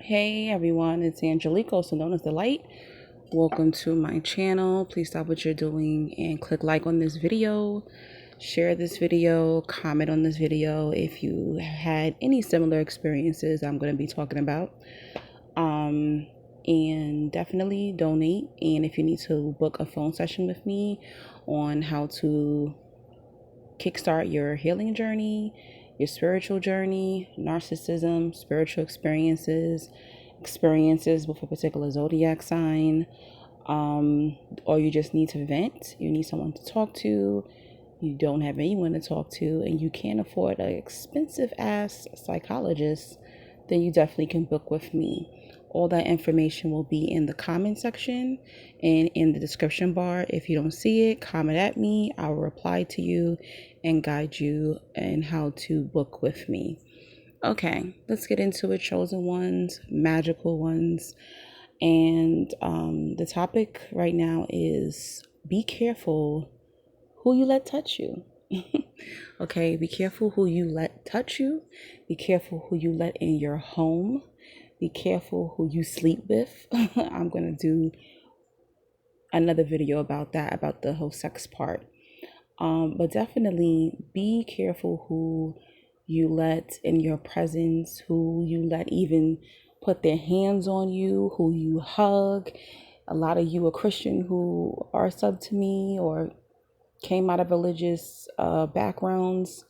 Hey everyone, it's Angelique, also known as The Light. Welcome to my channel. Please stop what you're doing and click like on this video. Share this video, comment on this video if you had any similar experiences I'm going to be talking about. And definitely donate. And if you need to book a phone session with me on how to kickstart your healing journey, your spiritual journey, narcissism, spiritual experiences with a particular zodiac sign, or you just need to vent, you need someone to talk to, you don't have anyone to talk to, and you can't afford an expensive ass psychologist, then you definitely can book with me. All that information will be in the comment section and in the description bar. If you don't see it, comment at me. I will reply to you and guide you in how to book with me. Okay, let's get into it. Chosen ones, magical ones. And the topic right now is be careful who you let touch you. Okay, be careful who you let touch you. Be careful who you let in your home. Be careful who you sleep with. I'm going to do another video about that, about the whole sex part. But definitely be careful who you let in your presence, who you let even put their hands on you, who you hug. A lot of you are Christian who are sub to me or came out of religious backgrounds.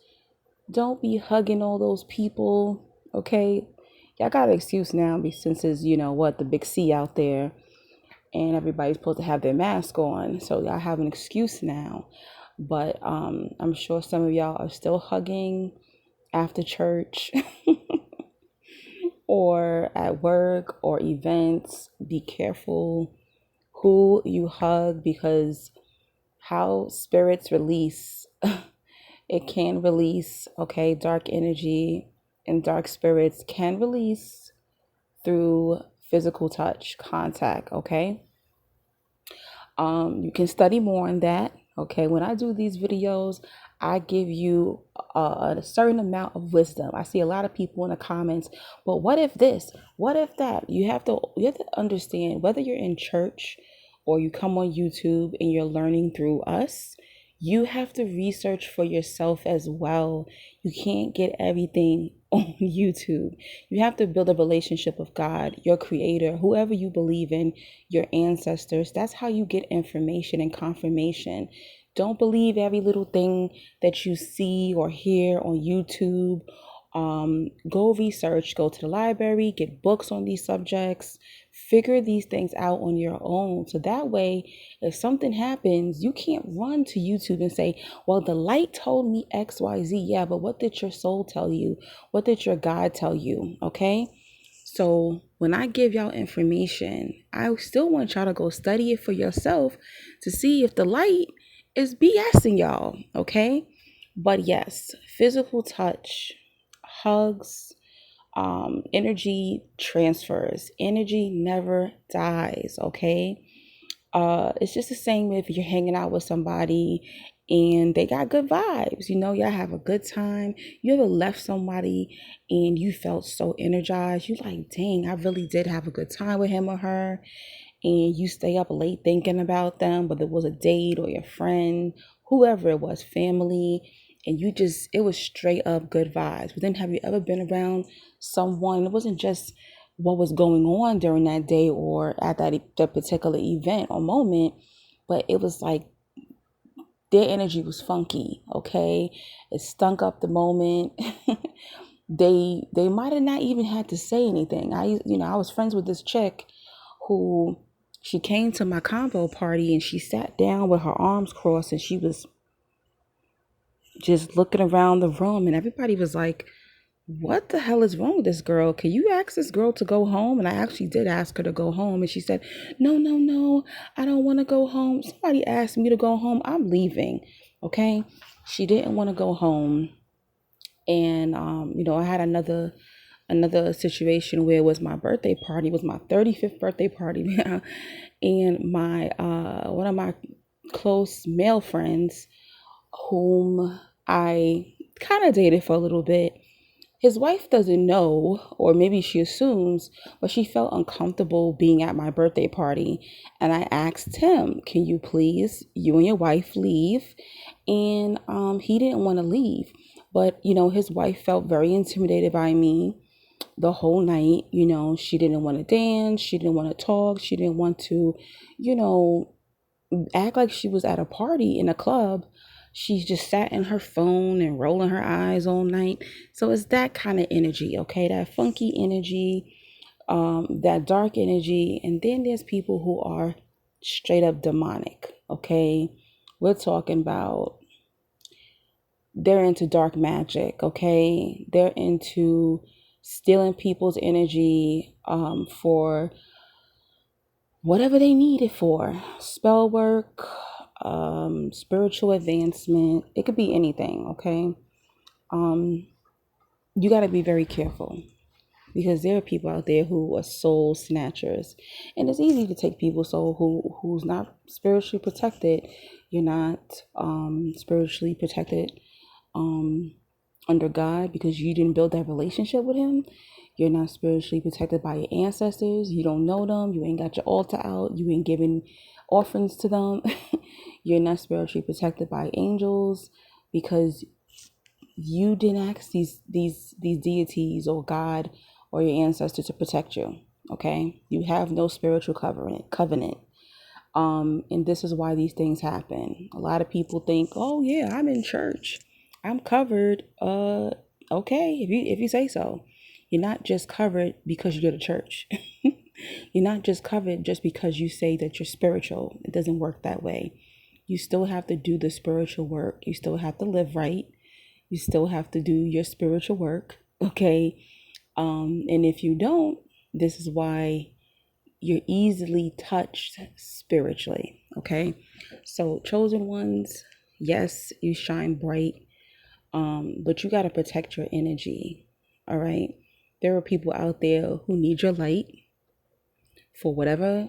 Don't be hugging all those people, okay? Y'all got an excuse now since it's, the big C out there and everybody's supposed to have their mask on. So y'all have an excuse now. But I'm sure some of y'all are still hugging after church or at work or events. Be careful who you hug, because how spirits release, it can release, okay? Dark energy and dark spirits can release through physical touch, contact, okay? You can study more on that. Okay, when I do these videos, I give you a certain amount of wisdom. I see a lot of people in the comments, but what if this? What if that? You have to understand, whether you're in church or you come on YouTube and you're learning through us, you have to research for yourself as well. You can't get everything on YouTube. You have to build a relationship with God, your creator, whoever you believe in, your ancestors. That's how you get information and confirmation. Don't believe every little thing that you see or hear on YouTube. Go research, go to the library, get books on these subjects, figure these things out on your own. So that way, if something happens, you can't run to YouTube and say, well, the light told me XYZ. Yeah, but what did your soul tell you? What did your God tell you? Okay. So when I give y'all information, I still want y'all to go study it for yourself to see if the light is BSing y'all. Okay. But yes, physical touch, hugs, energy transfers. Energy never dies. Okay. It's just the same if you're hanging out with somebody and they got good vibes, y'all have a good time. You ever left somebody and you felt so energized? You like, dang, I really did have a good time with him or her. And you stay up late thinking about them, whether it was a date or your friend, whoever it was, family, and it was straight up good vibes. But then have you ever been around someone? It wasn't just what was going on during that day or at that particular event or moment, but it was like their energy was funky, okay? It stunk up the moment. They might have not even had to say anything. I was friends with this chick who, she came to my convo party and she sat down with her arms crossed and she was just looking around the room, and everybody was like, what the hell is wrong with this girl? Can you ask this girl to go home? And I actually did ask her to go home, and she said, no, I don't want to go home. Somebody asked me to go home. I'm leaving. Okay. She didn't want to go home. And, I had another situation where it was my birthday party. It was my 35th birthday party. And my, one of my close male friends whom I kind of dated for a little bit, His wife doesn't know, or maybe she assumes, but she felt uncomfortable being at my birthday party. And I asked him, can you please, you and your wife, leave? And he didn't want to leave. But, his wife felt very intimidated by me the whole night. She didn't want to dance. She didn't want to talk. She didn't want to, you know, act like she was at a party in a club. She just sat in her phone and rolling her eyes all night. So it's that kind of energy, okay? That funky energy, that dark energy. And then there's people who are straight up demonic, okay? We're talking about they're into dark magic, okay? They're into stealing people's energy for whatever they need it for. Spell work, spiritual advancement. It could be anything, okay? You got to be very careful because there are people out there who are soul snatchers, and it's easy to take people's soul who's not spiritually protected. You're not spiritually protected under God because you didn't build that relationship with him. You're not spiritually protected by your ancestors. You don't know them. You ain't got your altar out. You ain't giving offerings to them. You're not spiritually protected by angels because you didn't ask these deities or God or your ancestors to protect you. Okay? You have no spiritual covenant. And this is why these things happen. A lot of people think, oh yeah, I'm in church. I'm covered. Okay, if you say so. You're not just covered because you go to church. You're not just covered just because you say that you're spiritual. It doesn't work that way. You still have to do the spiritual work. You still have to live right. You still have to do your spiritual work. Okay. And if you don't, this is why you're easily touched spiritually. Okay. So chosen ones, yes, you shine bright. But you got to protect your energy. All right. There are people out there who need your light for whatever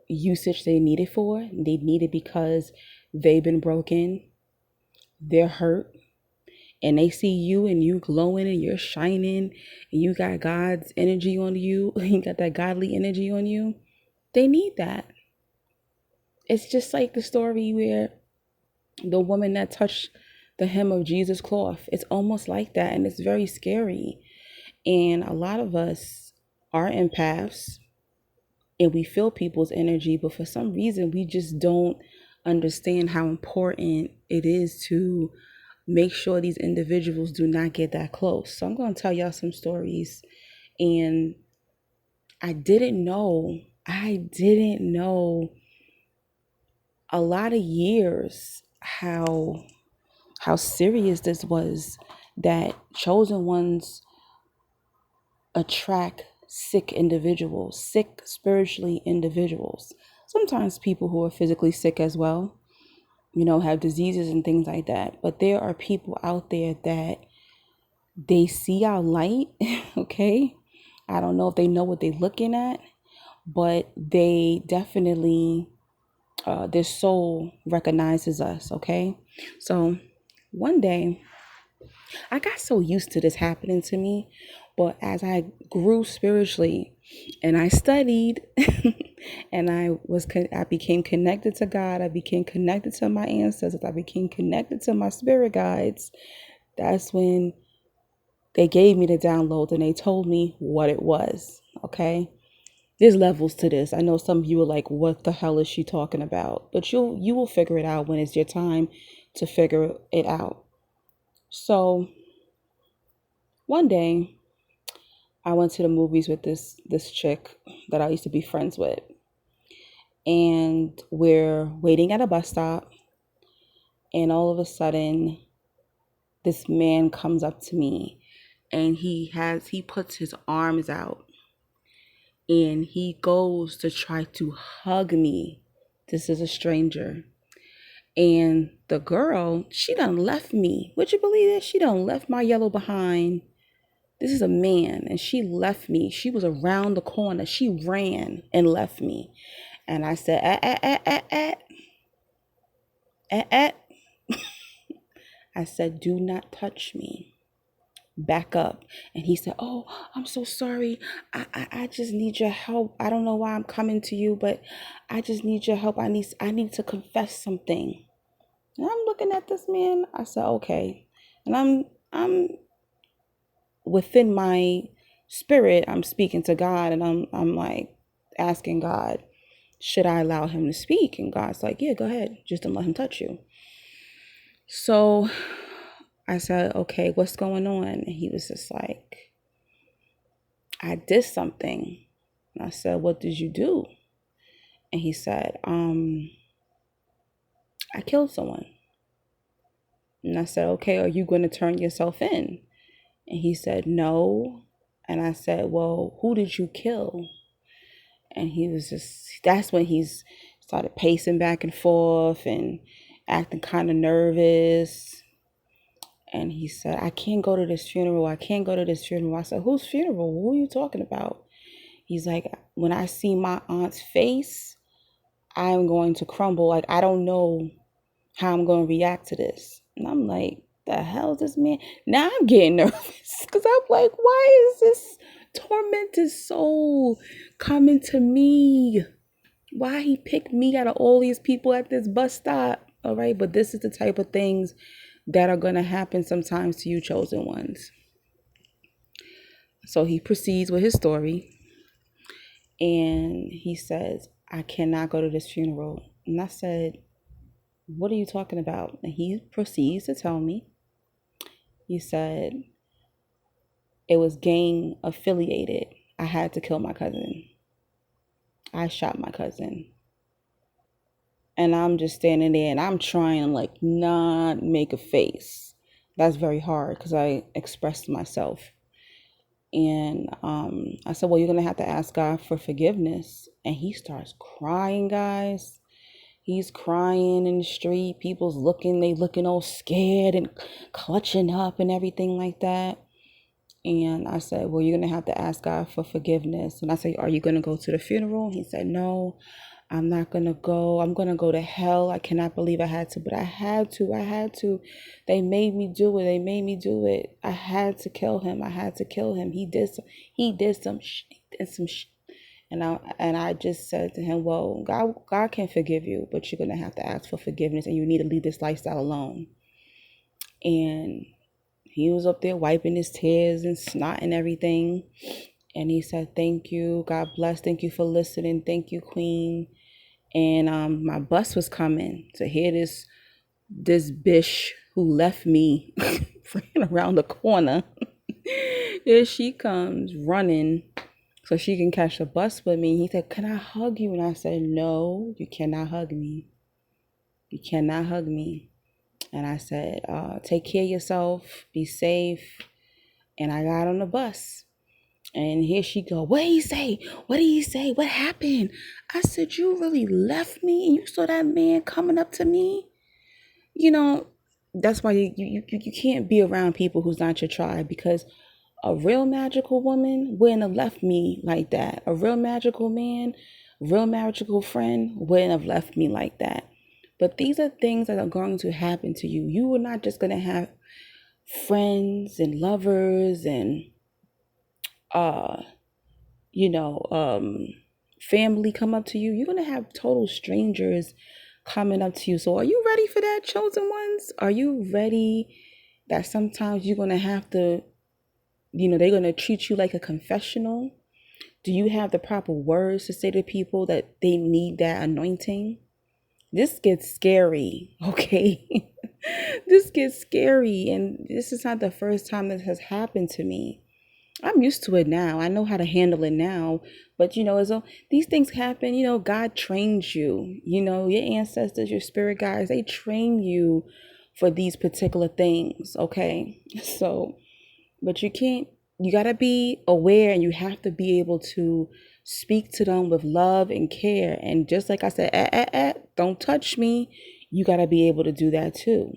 usage they need it for. They need it because they've been broken, they're hurt, and they see you and you glowing and you're shining and you got God's energy on you. You got that godly energy on you. They need that. It's just like the story where the woman that touched the hem of Jesus' cloth. It's almost like that, and it's very scary. And a lot of us are empaths and we feel people's energy, but for some reason, we just don't understand how important it is to make sure these individuals do not get that close. So I'm going to tell y'all some stories. And I didn't know a lot of years how serious this was, that chosen ones attract sick individuals, sick spiritually individuals. Sometimes people who are physically sick as well, have diseases and things like that. But there are people out there that they see our light, okay? I don't know if they know what they're looking at, but they definitely, their soul recognizes us, okay? So one day, I got so used to this happening to me, but as I grew spiritually and I studied and I became connected to God, I became connected to my ancestors, I became connected to my spirit guides. That's when they gave me the download and they told me what it was. Okay. There's levels to this. I know some of you are like, what the hell is she talking about? But you will figure it out when it's your time to figure it out. So one day I went to the movies with this chick that I used to be friends with. And we're waiting at a bus stop, and all of a sudden this man comes up to me and he puts his arms out and he goes to try to hug me. This is a stranger. And the girl, she done left me. Would you believe it? She done left my yellow behind. This is a man, and she left me. She was around the corner. She ran and left me. And I said, I said, do not touch me. back up. And he said, oh, I'm so sorry. I just need your help. I don't know why I'm coming to you, but I just need your help. I need to confess something. And I'm looking at this man. I said, okay. And I'm within my spirit, I'm speaking to God, and I'm like asking God, should I allow him to speak? And God's like, yeah, go ahead. Just don't let him touch you. So I said, okay, what's going on? And he was just like, I did something. And I said, what did you do? And he said, I killed someone. And I said, okay, are you going to turn yourself in? And he said, no. And I said, well, who did you kill? And he was just, that's when he's started pacing back and forth and acting kind of nervous. And he said, I can't go to this funeral. I can't go to this funeral. I said, whose funeral? Who are you talking about? He's like, when I see my aunt's face, I'm going to crumble. Like, I don't know how I'm going to react to this. And I'm like, the hell is this man? Now I'm getting nervous because I'm like, why is this tormented soul coming to me? Why he picked me out of all these people at this bus stop? All right, but this is the type of things that are going to happen sometimes to you chosen ones. So he proceeds with his story, and he says, I cannot go to this funeral. And I said, what are you talking about? And he proceeds to tell me, he said, it was gang affiliated. I had to kill my cousin. I shot my cousin. And I'm just standing there and I'm trying to like not make a face. That's very hard because I expressed myself. And I said, well, you're going to have to ask God for forgiveness. And he starts crying, guys. He's crying in the street. People's they looking all scared and clutching up and everything like that. And I said, well, you're going to have to ask God for forgiveness. And I said, are you going to go to the funeral? He said, no, I'm not going to go. I'm going to go to hell. I cannot believe I had to, but I had to. They made me do it. I had to kill him. He did some shit. And I just said to him, well, God can forgive you, but you're going to have to ask for forgiveness, and you need to leave this lifestyle alone. And he was up there wiping his tears and snot and everything. And he said, thank you. God bless. Thank you for listening. Thank you, Queen. And my bus was coming to hear this bish who left me ran around the corner. Here she comes running so she can catch the bus with me. He said, can I hug you? And I said, no, you cannot hug me. You cannot hug me. And I said, take care of yourself, be safe. And I got on the bus. And here she go, what did he say? What did he say? What happened? I said, you really left me and you saw that man coming up to me? You know, that's why you can't be around people who's not your tribe, because a real magical woman wouldn't have left me like that. A real magical man, real magical friend wouldn't have left me like that. But these are things that are going to happen to you. You are not just going to have friends and lovers and family come up to you. You're going to have total strangers coming up to you. So are you ready for that, chosen ones? Are you ready that sometimes you're going to have to, they're going to treat you like a confessional? Do you have the proper words to say to people that they need that anointing? This gets scary, okay? This gets scary, and this is not the first time this has happened to me. I'm used to it now. I know how to handle it now. But, these things happen. God trains you. Your ancestors, your spirit guides, they train you for these particular things, okay? So, but you got to be aware, and you have to be able to speak to them with love and care. And just like I said, don't touch me. You got to be able to do that too,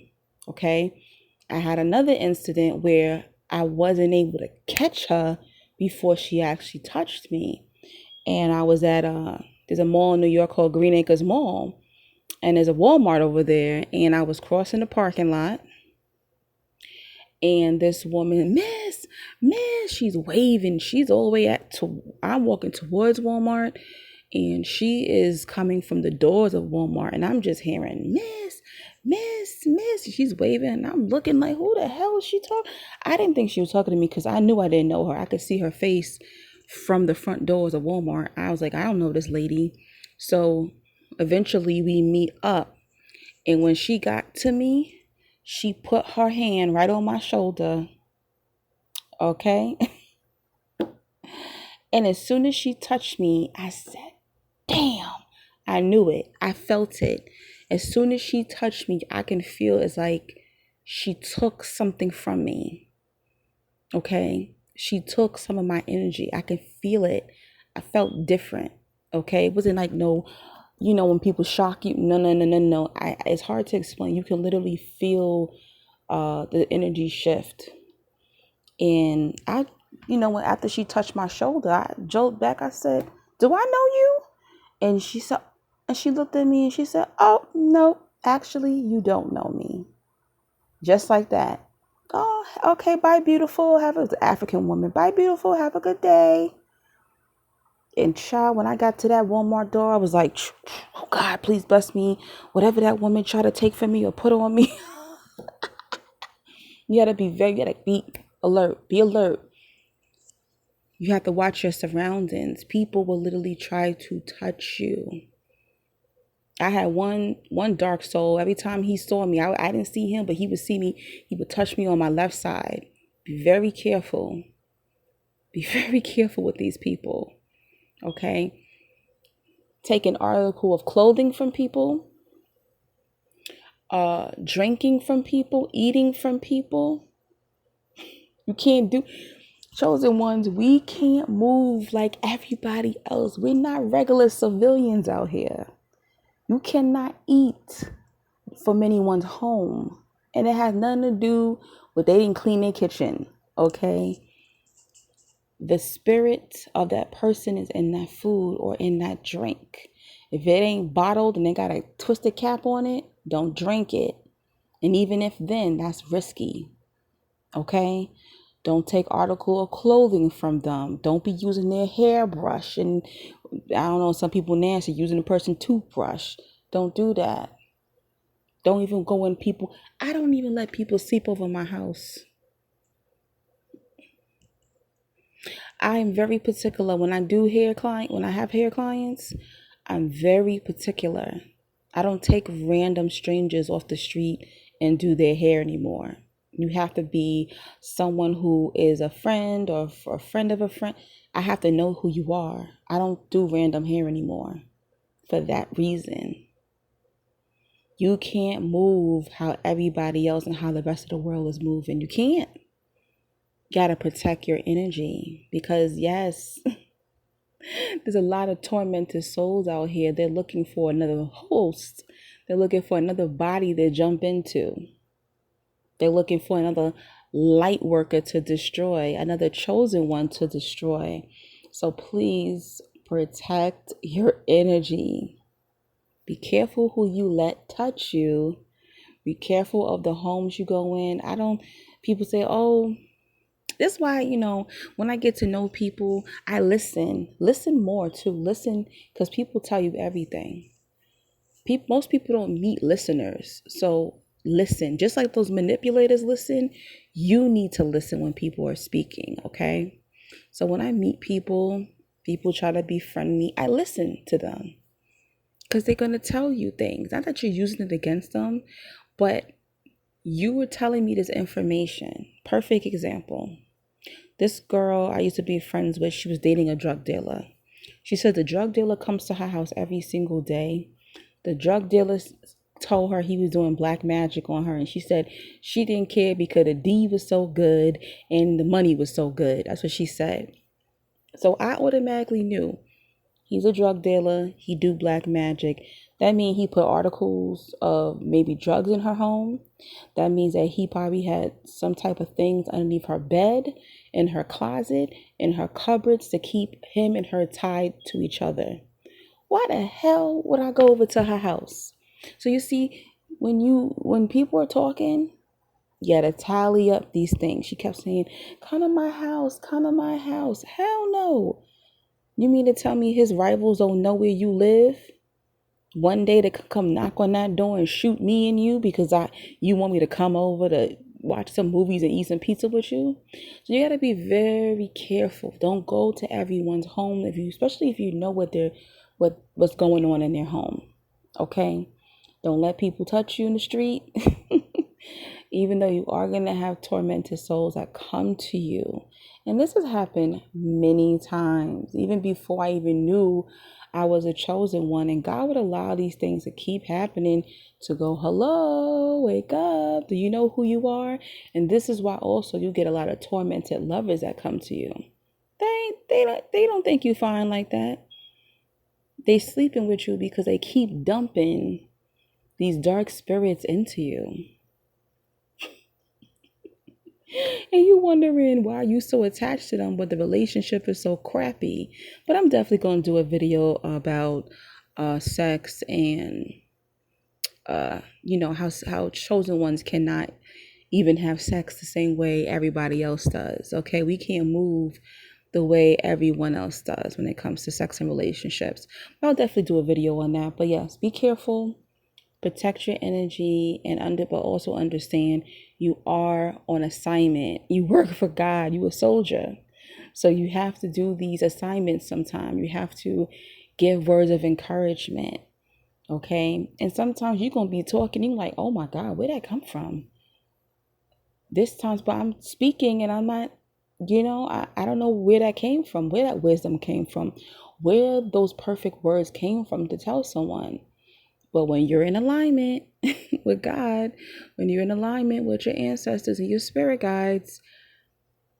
okay? I had another incident where I wasn't able to catch her before she actually touched me. And I was at there's a mall in New York called Green Acres Mall, and there's a Walmart over there. And I was crossing the parking lot, And this woman, Miss, she's waving. She's all the way I'm walking towards Walmart, and she is coming from the doors of Walmart, and I'm just hearing, Miss. She's waving, and I'm looking like, who the hell is she talking? I didn't think she was talking to me because I knew I didn't know her. I could see her face from the front doors of Walmart. I was like, I don't know this lady. So eventually we meet up. And when she got to me, she put her hand right on my shoulder. Okay. And as soon as she touched me, I said, damn. I knew it. I felt it. As soon as she touched me, I can feel it's like she took something from me. Okay. She took some of my energy. I can feel it. I felt different. Okay. It wasn't like no, when people shock you. No. It's hard to explain. You can literally feel the energy shift. And when after she touched my shoulder, I jolted back. I said, do I know you? And she looked at me and she said, oh, no, actually, you don't know me. Just like that. Oh, okay, bye, beautiful. Have an African woman. Bye, beautiful. Have a good day. And child, when I got to that Walmart door, I was like, oh, God, please bless me. Whatever that woman tried to take from me or put on me. You gotta be alert. Be alert. You have to watch your surroundings. People will literally try to touch you. I had one dark soul. Every time he saw me, I didn't see him, but he would see me. He would touch me on my left side. Be very careful. Be very careful with these people. Okay? Take an article of clothing from people. Drinking from people. Eating from people. You can't do... Chosen ones, we can't move like everybody else. We're not regular civilians out here. You cannot eat from anyone's home. And it has nothing to do with they didn't clean their kitchen. Okay? The spirit of that person is in that food or in that drink. If it ain't bottled and they got a twisted cap on it, don't drink it. And even if then, that's risky. Okay? Don't take article of clothing from them. Don't be using their hairbrush. And I don't know, some people nasty using a person's toothbrush. Don't do that. Don't even go in people. I don't even let people sleep over my house. I am very particular when I have hair clients. I'm very particular. I don't take random strangers off the street and do their hair anymore. You have to be someone who is a friend or a friend of a friend. I have to know who you are. I don't do random hair anymore for that reason. You can't move how everybody else and how the rest of the world is moving. You can't. You gotta protect your energy because yes, there's a lot of tormented souls out here. They're looking for another host. They're looking for another body to jump into. They're looking for another light worker to destroy, another chosen one to destroy. So please protect your energy. Be careful who you let touch you. Be careful of the homes you go in. People say, oh, that's why, when I get to know people, I listen more too. Listen, because people tell you everything. Most people don't meet listeners. So listen, just like those manipulators listen, you need to listen when people are speaking, okay? So when I meet people try to befriend me, I listen to them because they're going to tell you things. Not that you're using it against them, but you were telling me this information. Perfect example. This girl I used to be friends with, she was dating a drug dealer. She said the drug dealer comes to her house every single day. The drug dealer told her he was doing black magic on her, and she said she didn't care because the D was so good and the money was so good. That's what she said. So I automatically knew he's a drug dealer. He do black magic. That means he put articles of maybe drugs in her home. That means that he probably had some type of things underneath her bed, in her closet, in her cupboards to keep him and her tied to each other. Why the hell would I go over to her house? So you see, when people are talking, You gotta tally up these things. She kept saying, come to my house, come to my house. Hell no. You mean to tell me his rivals don't know where you live? One day they could come knock on that door and shoot me and you because you want me to come over to watch some movies and eat some pizza with you. So you gotta be very careful. Don't go to everyone's home especially if you know what's going on in their home. Okay? Don't let people touch you in the street. Even though you are going to have tormented souls that come to you. And this has happened many times, even before I even knew I was a chosen one. And God would allow these things to keep happening to go, hello, wake up. Do you know who you are? And this is why also you get a lot of tormented lovers that come to you. They don't think you fine like that. They sleeping with you because they keep dumping these dark spirits into you. And you wondering why you so attached to them, but the relationship is so crappy. But I'm definitely going to do a video about sex and how chosen ones cannot even have sex the same way everybody else does. Okay, we can't move the way everyone else does when it comes to sex and relationships. I'll definitely do a video on that. But yes, be careful. Protect your energy but also understand you are on assignment. You work for God. You a soldier. So you have to do these assignments sometime. You have to give words of encouragement. Okay. And sometimes you're going to be talking, you're like, oh my God, where'd that come from? This times, but I'm speaking and I'm not, I don't know where that came from, where that wisdom came from, where those perfect words came from to tell someone. But when you're in alignment with God, when you're in alignment with your ancestors and your spirit guides,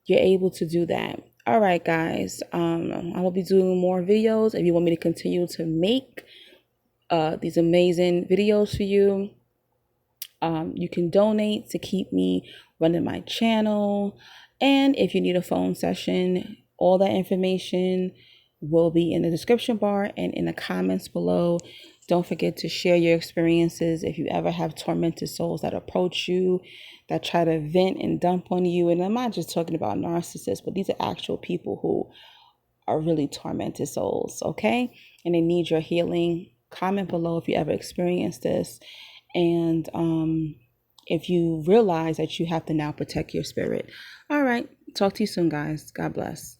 you're able to do that. All right, guys. I will be doing more videos. If you want me to continue to make these amazing videos for you, you can donate to keep me running my channel. And if you need a phone session, all that information will be in the description bar and in the comments below. Don't forget to share your experiences. If you ever have tormented souls that approach you, that try to vent and dump on you. And I'm not just talking about narcissists, but these are actual people who are really tormented souls, okay? And they need your healing. Comment below if you ever experienced this. And if you realize that you have to now protect your spirit. All right. Talk to you soon, guys. God bless.